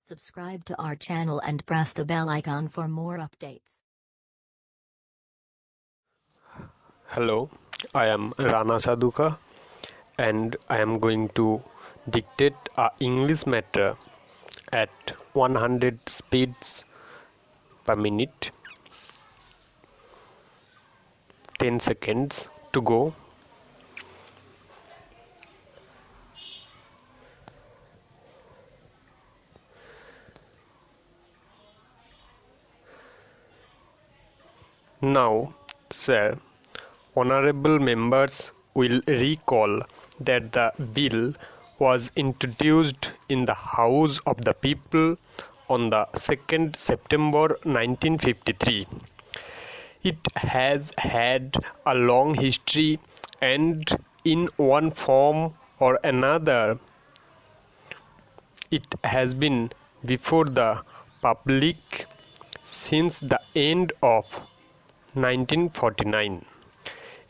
Subscribe to our channel and press the bell icon for more updates. Hello, I am Rana Sadhuka and I am going to dictate a English matter at 100 speeds per minute. 10 seconds to go. Now, sir, honorable members will recall that the bill was introduced in the House of the People on the 2nd September 1953. It has had a long history and in one form or another it has been before the public since the end of 1949.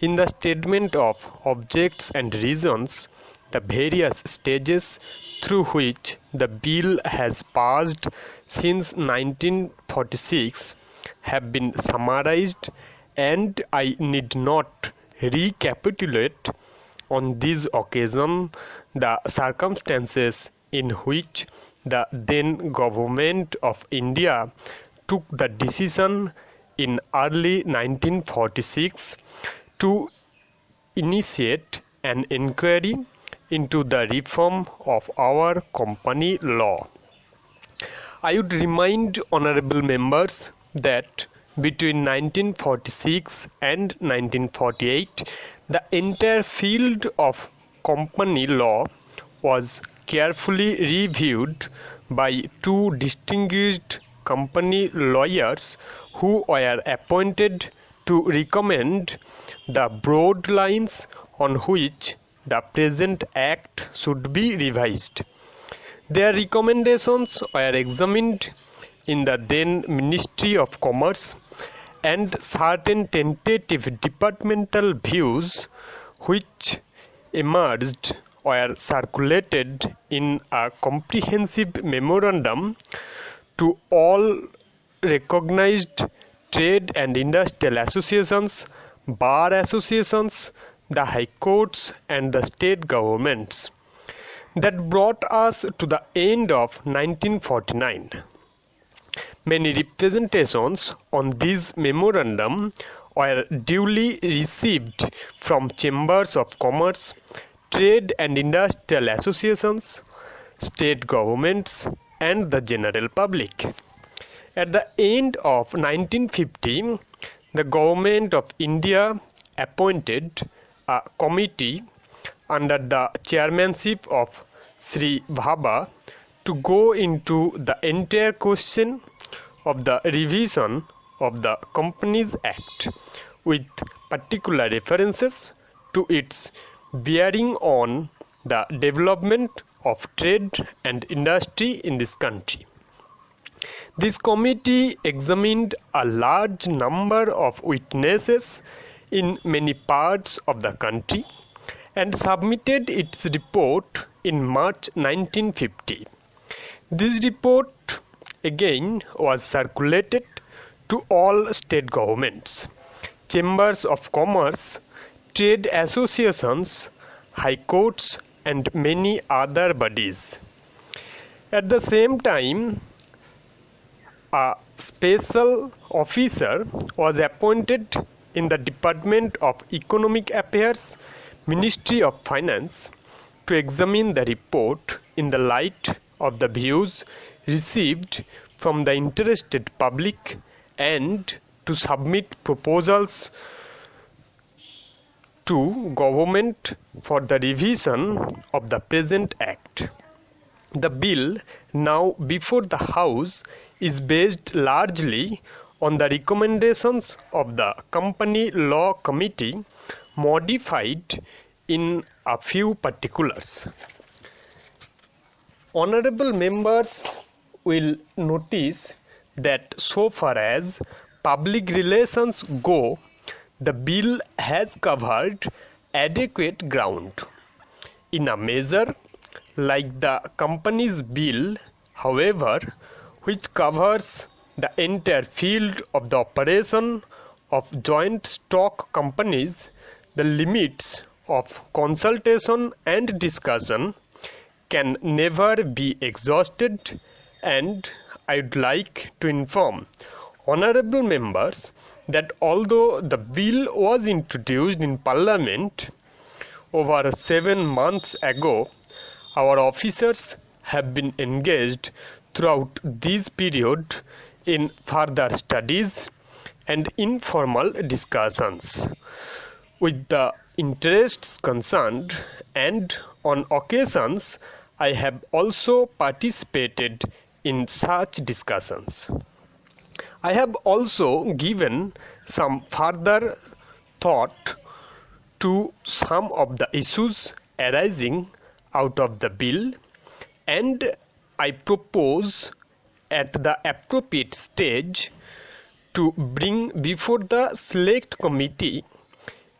In the statement of objects and reasons, the various stages through which the bill has passed since 1946 have been summarized, and I need not recapitulate on this occasion the circumstances in which the then government of India took the decision in early 1946 to initiate an inquiry into the reform of our company law. I would remind honorable members that between 1946 and 1948, the entire field of company law was carefully reviewed by two distinguished company lawyers who were appointed to recommend the broad lines on which the present act should be revised. Their recommendations were examined in the then Ministry of Commerce, and certain tentative departmental views which emerged were circulated in a comprehensive memorandum to all recognized trade and industrial associations, bar associations, the high courts and the state governments. That brought us to the end of 1949. Many representations on this memorandum were duly received from chambers of commerce, trade and industrial associations, state governments and the general public. At the end of 1950, the government of India appointed a committee under the chairmanship of Sri Bhabha to go into the entire question of the revision of the Companies Act with particular references to its bearing on the development of trade and industry in this country. This committee examined a large number of witnesses in many parts of the country and submitted its report in March 1950. This report again was circulated to all state governments, chambers of commerce, trade associations, high courts and many other bodies. At the same time, a special officer was appointed in the Department of Economic Affairs, Ministry of Finance, to examine the report in the light of the views received from the interested public and to submit proposals to government for the revision of the present act. The bill now before the House is based largely on the recommendations of the Company Law Committee, modified in a few particulars. Honorable members will notice that so far as public relations go, the bill has covered adequate ground. In a measure like the Companies Bill, however, which covers the entire field of the operation of joint stock companies, the limits of consultation and discussion can never be exhausted, and I would like to inform honorable members that although the bill was introduced in Parliament over 7 months ago, our officers have been engaged throughout this period in further studies and informal discussions with the interests concerned, and on occasions I have also participated in such discussions. I have also given some further thought to some of the issues arising out of the bill, and I propose at the appropriate stage to bring before the Select Committee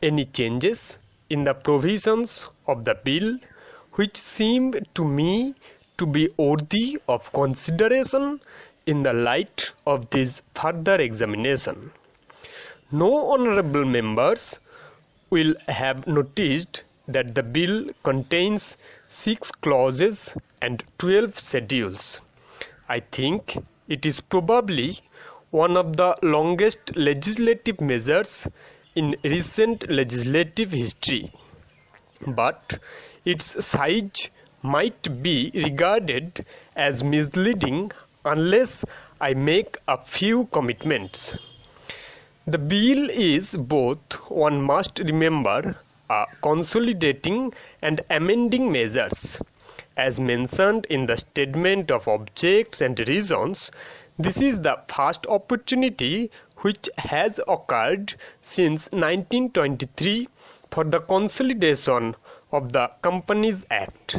any changes in the provisions of the bill which seem to me to be worthy of consideration in the light of this further examination. No honorable members will have noticed that the bill contains 6 clauses and 12 schedules. I think it is probably one of the longest legislative measures in recent legislative history, but its size might be regarded as misleading unless I make a few commitments. The bill is both, one must remember, a consolidating and amending measures. As mentioned in the statement of objects and reasons, this is the first opportunity which has occurred since 1923 for the consolidation of the Companies Act.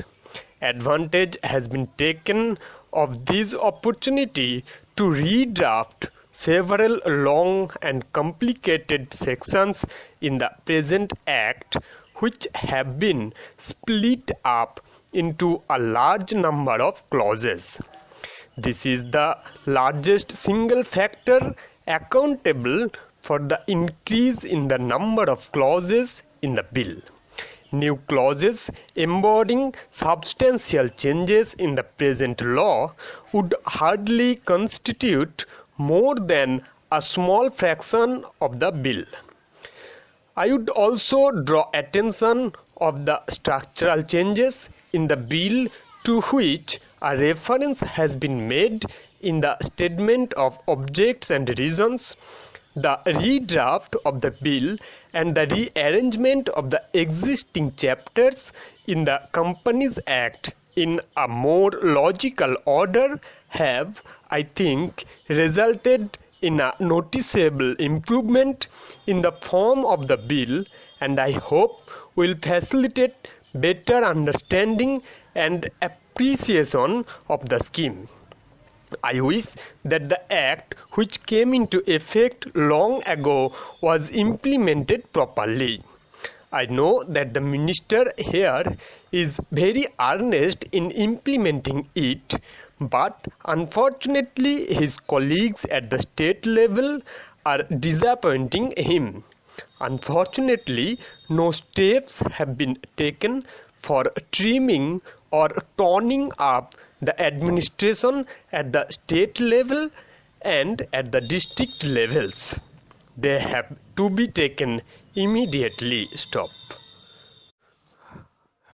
Advantage has been taken of this opportunity to redraft several long and complicated sections in the present Act, which have been split up into a large number of clauses. This is the largest single factor accountable for the increase in the number of clauses in the bill. New clauses embodying substantial changes in the present law would hardly constitute more than a small fraction of the bill. I would also draw attention of the structural changes in the bill to which a reference has been made in the statement of objects and reasons. The redraft of the bill and the rearrangement of the existing chapters in the Companies Act in a more logical order have, I think, resulted in a noticeable improvement in the form of the bill, and I hope will facilitate better understanding and appreciation of the scheme. I wish that the Act, which came into effect long ago, was implemented properly. I know that the Minister here is very earnest in implementing it, but unfortunately his colleagues at the state level are disappointing him. Unfortunately, no steps have been taken for trimming or toning up the administration at the state level and at the district levels. They have to be taken immediately. Stop.